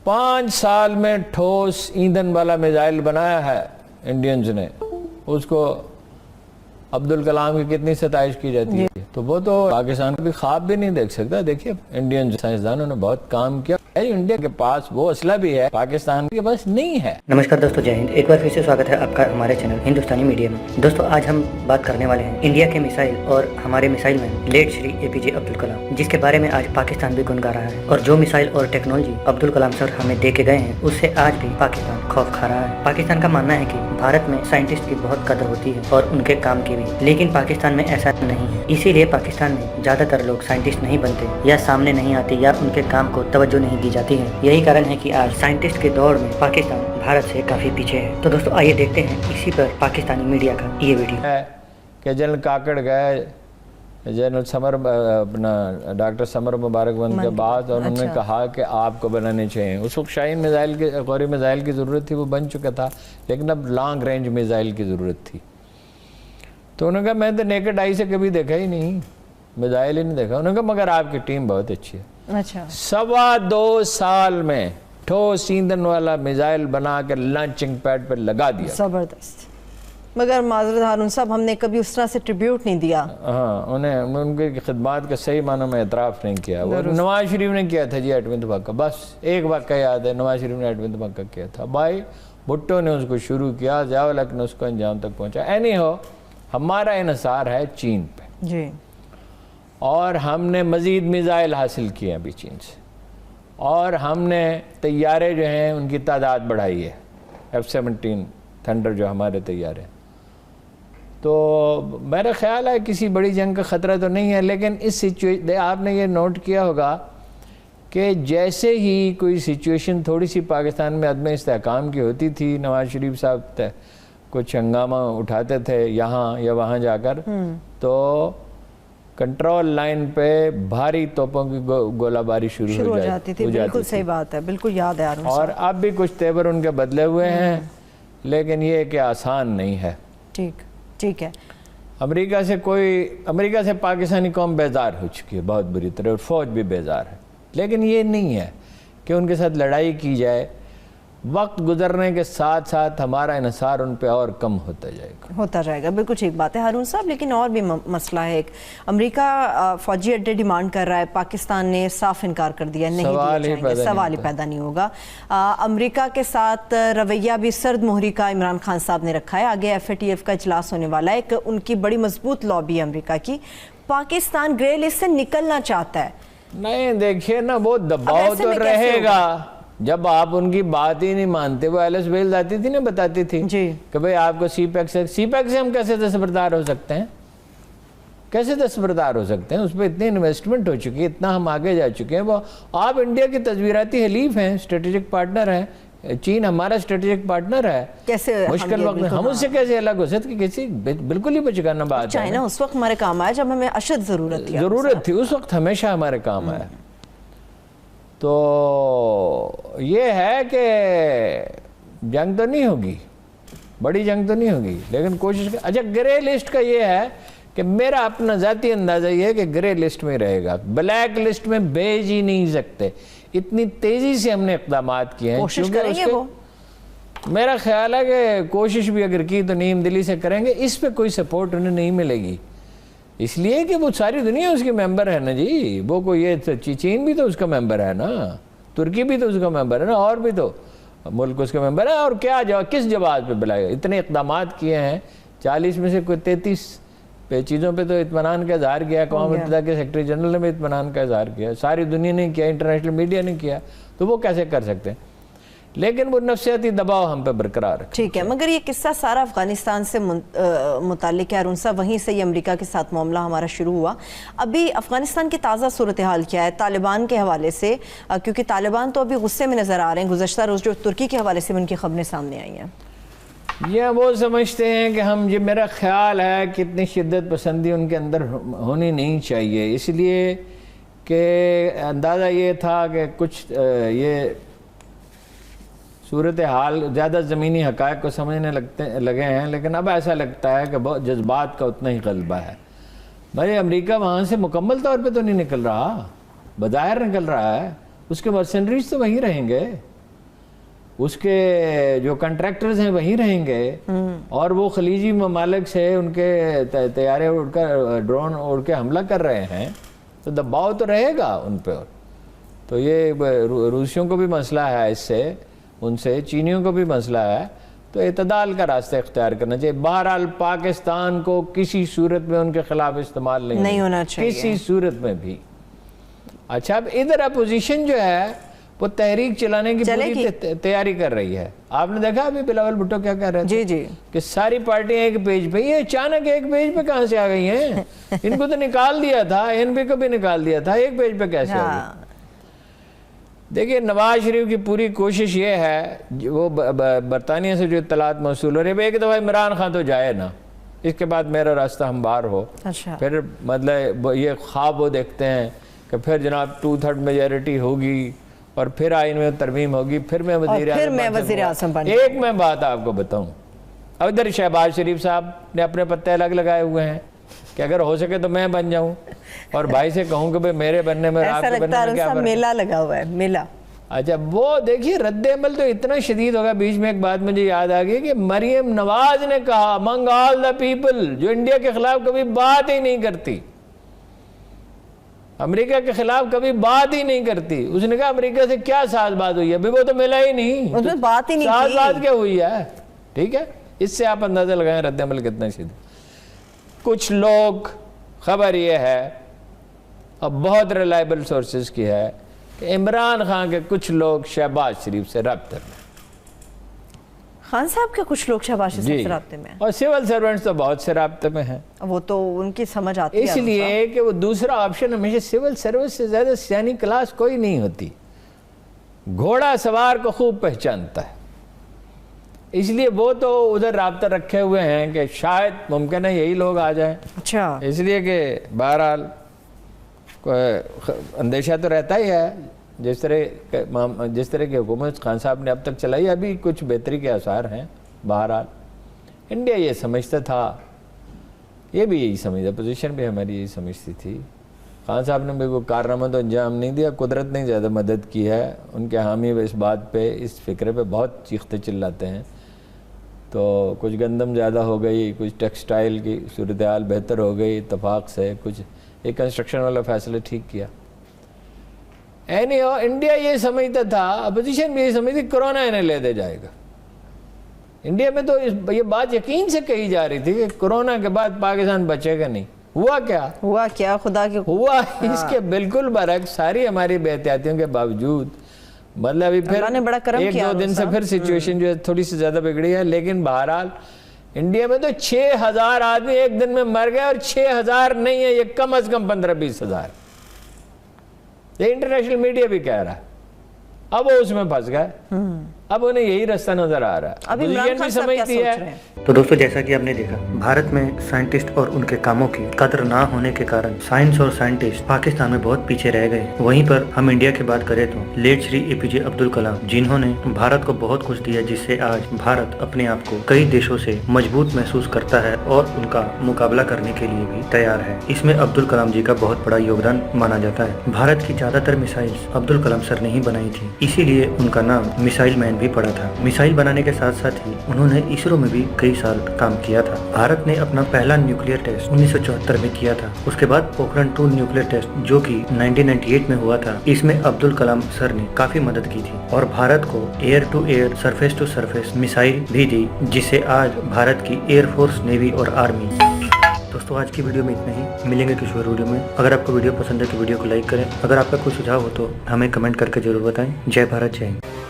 5 سال میں ٹھوس ایندھن والا میزائل بنایا ہے انڈینز نے. اس کو عبدالکلام کی کتنی ستائش کی جاتی ہے. تو وہ تو پاکستان بھی خواب بھی نہیں دیکھ سکتا. دیکھیے انڈین سائنسدانوں نے بہت کام کیا. انڈیا کے پاس وہ اسلحہ بھی ہے, پاکستان کے پاس نہیں ہے. نمسکار دوستو, جے ہند. ایک بار پھر سے سواگت ہے آپ کا ہمارے چینل ہندوستانی میڈیا میں. دوستو آج ہم بات کرنے والے ہیں انڈیا کے میزائل اور ہمارے میزائل مین لیٹ شری اے پی جے عبدالکلام, جس کے بارے میں آج پاکستان بھی گنگا رہا ہے. اور جو میزائل اور ٹیکنالوجی عبدالکلام سر ہمیں دے کے گئے ہیں, اس سے آج بھی پاکستان خوف کھا رہا ہے. پاکستان کا ماننا ہے کہ بھارت میں سائنٹسٹ کی بہت قدر ہوتی ہے اور ان کے کام کی بھی, لیکن پاکستان میں ایسا نہیں ہے. اسی لیے پاکستان میں زیادہ تر لوگ سائنٹسٹ نہیں بنتے, یا سامنے نہیں آتے, یا ان کے کام کو توجہ نہیں دی جاتی ہے. یہی کارن ہے کہ آج سائنٹسٹ کے دور میں پاکستان بھارت سے کافی پیچھے ہے. تو دوستو آئیے دیکھتے ہیں اسی پر پاکستانی میڈیا کا یہ ویڈیو ہے کہ جنرل کاکڑ گئے جنرل سمر اپنا ڈاکٹر سمر مبارک بند کے بعد, اور انہوں نے کہا کہ آپ کو بنانے چاہیے. اس وقت شاہین میزائل کی غوری میزائل کی ضرورت تھی, وہ بن چکا تھا, لیکن اب لانگ رینج میزائل کی ضرورت تھی. تو انہوں نے کہا میں تو نیکڈ آئی سے کبھی دیکھا ہی نہیں, میزائل ہی نہیں دیکھا. انہوں نے کہا مگر آپ کی ٹیم بہت اچھی ہے. 2.25 سال میں ٹھوس ایندھن والا میزائل بنا کر لانچنگ پیڈ پر لگا دیا. زبردست. مگر معذرت ہارون صاحب, ہم نے کبھی اس طرح سے ٹریبیوٹ نہیں دیا. ہاں, انہیں ان کی خدمات کا صحیح معنوں میں اعتراف نہیں کیا. وہ نواز شریف نے کیا تھا جی ایٹمی دھماکہ, بس ایک واقعہ یاد ہے, نواز شریف نے ایٹمی دھماکہ کیا تھا. بھائی بھٹو نے اس کو شروع کیا, ضیاء الحق نے اس کو انجام تک پہنچا. اینی ہو, ہمارا انحصار ہے چین پہ جی, اور ہم نے مزید میزائل حاصل کیے ابھی چین سے, اور ہم نے طیارے جو ہیں ان کی تعداد بڑھائی ہے. F-17 تھنڈر جو ہمارے طیارے. تو میرا خیال ہے کسی بڑی جنگ کا خطرہ تو نہیں ہے, لیکن اس سچویشن آپ نے یہ نوٹ کیا ہوگا کہ جیسے ہی کوئی سچویشن تھوڑی سی پاکستان میں عدم استحکام کی ہوتی تھی, نواز شریف صاحب کچھ ہنگامہ اٹھاتے تھے یہاں یا وہاں جا کر, تو کنٹرول لائن پہ بھاری توپوں کی گولہ باری شروع ہو جاتی تھی. بالکل صحیح بات ہے, بالکل یاد ہے. اور اب بھی کچھ تیور ان کے بدلے ہوئے ہیں, لیکن یہ کہ آسان نہیں ہے. ٹھیک ہے. امریکہ سے پاکستانی قوم بیزار ہو چکی ہے بہت بری طرح, اور فوج بھی بیزار ہے. لیکن یہ نہیں ہے کہ ان کے ساتھ لڑائی کی جائے. وقت گزرنے کے ساتھ ساتھ ہمارا انحصار ان پہ اور کم ہوتا جائے گا. بالکل ٹھیک بات ہے ہارون صاحب, لیکن اور بھی مسئلہ ہے. ایک امریکہ فوجی اڈے ڈیمانڈ کر رہا ہے, پاکستان نے صاف انکار کر دیا, نہیں سوال ہی پیدا نہیں ہوگا. امریکہ کے ساتھ رویہ بھی سرد مہری کا عمران خان صاحب نے رکھا ہے. آگے FATF کا اجلاس ہونے والا ہے. ایک ان کی بڑی مضبوط لابی ہے امریکہ کی. پاکستان گرے لسٹ سے نکلنا چاہتا ہے. نہیں دیکھیے نا, وہ دباؤ تو رہے گا. جب آپ ان کی بات ہی نہیں مانتے, وہ ایلس ویلز آتی تھی نا, بتاتی تھی کہ بھئی آپ کو سی پیک سے ہم کیسے دستبردار ہو سکتے ہیں, کیسے دستبردار ہو سکتے ہیں. اس پہ اتنی انویسٹمنٹ ہو چکی ہے, اتنا ہم آگے جا چکے ہیں. وہ آپ انڈیا کی تصویراتی حلیف ہیں, اسٹریٹجک پارٹنر ہیں. چین ہمارا اسٹریٹجک پارٹنر ہے. کیسے مشکل وقت میں ہم اس سے کیسے الگ ہو سکتے, کسی بالکل ہی بچگانا بات ہے. چائنا اس وقت ہمارے کام آیا جب ہمیں اشد ضرورت تھی, اس وقت ہمیشہ ہمارے کام آیا. تو یہ ہے کہ جنگ تو نہیں ہوگی, بڑی جنگ تو نہیں ہوگی, لیکن کوشش اچھا گرے لسٹ کا یہ ہے کہ میرا اپنا ذاتی اندازہ یہ ہے کہ گرے لسٹ میں رہے گا. بلیک لسٹ میں بھیج ہی نہیں سکتے. اتنی تیزی سے ہم نے اقدامات کیے ہیں. کوشش کریں گے وہ, میرا خیال ہے کہ کوشش بھی اگر کی تو نیم دلی سے کریں گے. اس پہ کوئی سپورٹ انہیں نہیں ملے گی, اس لیے کہ وہ ساری دنیا اس کی ممبر ہے نا جی. وہ کوئی یہ چین بھی تو اس کا ممبر ہے نا, ترکی بھی تو اس کا ممبر ہے نا, اور بھی تو ملک اس کا ممبر ہے. اور کیا کس جواز پہ بلائے, اتنے اقدامات کیے ہیں. 40 میں سے کوئی 33 چیزوں پہ تو اطمینان کا اظہار کیا. اقوام متحدہ کے سیکرٹری جنرل نے بھی اطمینان کا اظہار کیا, ساری دنیا نے کیا, انٹرنیشنل میڈیا نے کیا. تو وہ کیسے کر سکتے ہیں, لیکن وہ نفسیاتی دباؤ ہم پہ برقرار ہے. ٹھیک ہے, مگر یہ قصہ سارا افغانستان سے متعلق ہے ہارون صاحب. وہیں سے یہ امریکہ کے ساتھ معاملہ ہمارا شروع ہوا. ابھی افغانستان کی تازہ صورتحال کیا ہے طالبان کے حوالے سے, کیونکہ طالبان تو ابھی غصے میں نظر آ رہے ہیں. گزشتہ روز جو ترکی کے حوالے سے ان کی خبریں سامنے آئی ہیں, یہ وہ سمجھتے ہیں کہ یہ میرا خیال ہے کہ اتنی شدت پسندی ان کے اندر ہونی نہیں چاہیے, اس لیے کہ اندازہ یہ تھا کہ کچھ یہ صورتحال زیادہ زمینی حقائق کو سمجھنے لگے ہیں. لیکن اب ایسا لگتا ہے کہ بہت جذبات کا اتنا ہی غلبہ ہے. بھائی امریکہ وہاں سے مکمل طور پہ تو نہیں نکل رہا, بظاہر نکل رہا ہے. اس کے مرسنریز تو وہیں رہیں گے, اس کے جو کنٹریکٹرز ہیں وہیں رہیں گے اور وہ خلیجی ممالک سے ان کے طیارے اڑ کر ڈرون اڑ کے حملہ کر رہے ہیں تو دباؤ تو رہے گا ان پہ. تو یہ روسیوں کو بھی مسئلہ ہے اس سے، ان سے چینیوں کو بھی مسئلہ ہے، تو اعتدال کا راستہ اختیار کرنا چاہیے. بہرحال پاکستان کو کسی صورت میں ان کے خلاف استعمال نہیں ہونا چاہیے، کسی صورت میں بھی. اچھا اب ادھر اپوزیشن جو ہے وہ تحریک چلانے کی پوری تیاری کر رہی ہے. آپ نے دیکھا ابھی بلاول بھٹو کیا کہہ رہے تھے؟ جی کہ ساری پارٹیاں ایک پیج پہ، یہ اچانک ایک پیج پہ کہاں سے آ گئی ہیں؟ ان کو تو نکال دیا تھا، این پی کو بھی نکال دیا تھا، ایک پیج پہ کیسے آ گئی؟ دیکھیے نواز شریف کی پوری کوشش یہ ہے، وہ برطانیہ سے جو اطلاعات موصول ہو رہی ہے، ایک دفعہ عمران خان تو جائے نا، اس کے بعد میرا راستہ ہموار ہو. پھر مطلب یہ خواب وہ دیکھتے ہیں کہ پھر جناب 2/3 میجورٹی ہوگی اور پھر آئین میں ترمیم ہوگی، پھر میں وزیر اعظم بن. ایک میں بات آپ کو بتاؤں، اب ادھر شہباز شریف صاحب نے اپنے پتے الگ لگائے ہوئے ہیں کہ اگر ہو سکے تو میں بن جاؤں، اور بھائی سے کہوں کہ بھئی میرے بننے میں آپ کے بننے میں کیا فرق ہے؟ میلہ لگا ہوا ہے، میلہ. اچھا وہ دیکھیے رد عمل تو اتنا شدید ہوگا. بیچ میں ایک بات مجھے یاد آ گئی کہ مریم نواز نے کہا among all the people، جو انڈیا کے خلاف کبھی بات ہی نہیں کرتی، امریکہ کے خلاف کبھی بات ہی نہیں کرتی، اس نے کہا امریکہ سے کیا ساز بات ہوئی ہے؟ ابھی وہ تو ملا ہی نہیں، اس میں بات ہی نہیں کی، ساز بات کیا ہوئی ہے؟ ٹھیک ہے، اس سے آپ اندازہ لگائیں رد عمل کتنا شدید. کچھ لوگ، خبر یہ ہے اور بہت ریلائبل سورسز کی ہے کہ عمران خان کے کچھ لوگ شہباز شریف سے رابطے میں، خان صاحب کے کچھ لوگ شہباز شریف سے رابطے میں، اور سول سرونٹس تو بہت سے رابطے میں ہیں. وہ تو ان کی سمجھ آتی ہے اس لیے کہ وہ دوسرا آپشن ہمیشہ سول سروس سے زیادہ سیانی کلاس کوئی نہیں ہوتی، گھوڑا سوار کو خوب پہچانتا ہے. اس لیے وہ تو ادھر رابطہ رکھے ہوئے ہیں کہ شاید ممکن ہے یہی لوگ آ جائیں. اچھا، اس لیے کہ بہرحال اندیشہ تو رہتا ہی ہے. جس طرح کی حکومت خان صاحب نے اب تک چلائی، ابھی کچھ بہتری کے آثار ہیں. بہرحال انڈیا یہ سمجھتا تھا، یہ بھی یہی سمجھتا، پوزیشن بھی ہماری یہی سمجھتی تھی. خان صاحب نے بھی کوئی کارنامہ تو انجام نہیں دیا، قدرت نے زیادہ مدد کی ہے. ان کے حامی اس بات پہ، اس فکرے پہ بہت چیختے چلاتے ہیں. تو کچھ گندم زیادہ ہو گئی، کچھ ٹیکسٹائل کی صورتحال بہتر ہو گئی اتفاق سے، کچھ ایک کنسٹرکشن والا فیصلہ ٹھیک کیا. انڈیا یہ سمجھتا تھا، اپوزیشن بھی یہ سمجھتی کرونا انہیں لے دے جائے گا. انڈیا میں تو یہ بات یقین سے کہی جا رہی تھی کہ کرونا کے بعد پاکستان بچے گا نہیں. ہوا کیا خدا کے ہوا اس کے بالکل برعکس. ساری ہماری بے احتیاطیوں کے باوجود مطلب ابھی پھر ایک دو دن سے پھر سچویشن جو ہے تھوڑی سی زیادہ بگڑی ہے. لیکن بہرحال انڈیا میں تو 6,000 آدمی ایک دن میں مر گئے، اور 6,000 نہیں ہے، یہ کم از کم 15-20 ہزار. یہ انٹرنیشنل میڈیا بھی کہہ رہا ہے. اب وہ اس میں پھنس گئے، اب انہیں یہی راستہ نظر آ رہا ہے. اب عمران خان صاحب کیا سوچ رہے ہیں؟ تو دوستو جیسا کہ آپ نے دیکھا، بھارت میں سائنٹسٹ اور ان کے کاموں کی قدر نہ ہونے کے کارن سائنس اور سائنٹسٹ پاکستان میں بہت پیچھے رہ گئے. وہیں پر ہم انڈیا کی بات کریں تو لیٹ شری APJ عبد الکلام، جنہوں نے بھارت کو بہت کچھ دیا، جس سے آج بھارت اپنے آپ کو کئی دیشوں سے مضبوط محسوس کرتا ہے اور ان کا مقابلہ کرنے کے لیے بھی تیار ہے. اس میں عبد الکلام جی کا بہت بڑا یوگدان مانا جاتا ہے. بھارت کی زیادہ تر میسائل عبد الکلام سر نے ہی بنائی تھی، اسی لیے ان کا نام میسائل مین بھی پڑا تھا. میسائل بنانے کے ساتھ ساتھ ہی انہوں نے اسرو میں بھی کئی سال کام کیا تھا. بھارت نے اپنا پہلا نیوکلیئر ٹیسٹ 1974 میں کیا تھا. اس کے بعد پوکھرن 2 نیوکلیئر ٹیسٹ جو کہ 1998 میں ہوا تھا، اس میں عبد الکلام سر نے کافی مدد کی تھی اور بھارت کو air to air, surface to surface missile بھی دی، جس سے آج بھارت کی ایئر فورس، نیوی اور آرمی. دوستو آج کی ویڈیو میں اتنا ہی، ملیں گے کسی اور ویڈیو میں. اگر آپ کو ویڈیو پسند ہے تو ویڈیو کو لائک کریں. اگر آپ کا کوئی سجھاؤ ہو تو ہمیں کمنٹ کر کے ضرور بتائیں. جے بھارت، جے ہند.